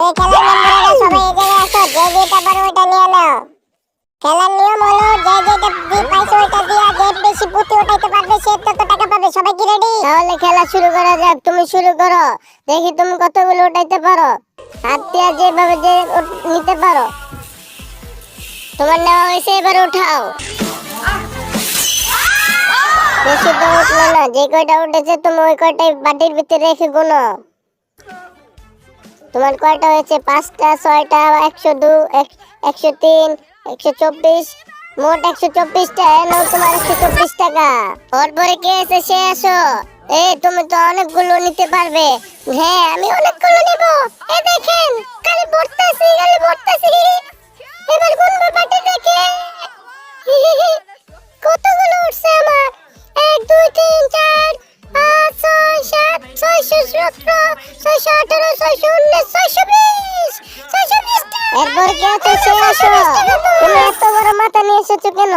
এই খেলার মেম্বাররা সবাই এই জায়গায় আসো, যে যেটা পারো ওটা নিয়ে নাও। খেলার নিয়ম হলো যে যেটা পাইছে ওটা দিয়া যে বেশি পুঁতি উঠাইতে পারবে সে তত টাকা পাবে। সবাই কি রেডি? তাহলে খেলা শুরু করা যাক। তুমি শুরু করো, দেখি তুমি কতগুলো উঠাইতে পারো। হাত দিয়া যেভাবে যে নিতে পারো। তোমার নেওয়া হয়েছে, এবার উঠাও। বেশি তো উঠলো না, যে কয়টা উঠেছে তুমি ওই কয়টাই বাটির ভিতরে রেখে গুনো। তোমার কয়টা হয়েছে? 5টা, 6টা, 102, 103, 124, মোট 124টা। নাও তোমার 124 টাকা। ওর পরে কে আছে সে আসো। তুমি তো অনেকগুলো নিতে পারবে। হ্যাঁ, আমি অনেকগুলো নিব। দেখেন, খালি ভরতাছি, খালি ভরতাছি। এবার গুনবো বাটি দেখে। কতগুলো উঠছে আমার? 1 2 3 4 5 6 7 617 618 619 620 620 এরপর কে আছে সে আসো। তুমি এত বড় মাথা নিয়ে এসেছো কেন?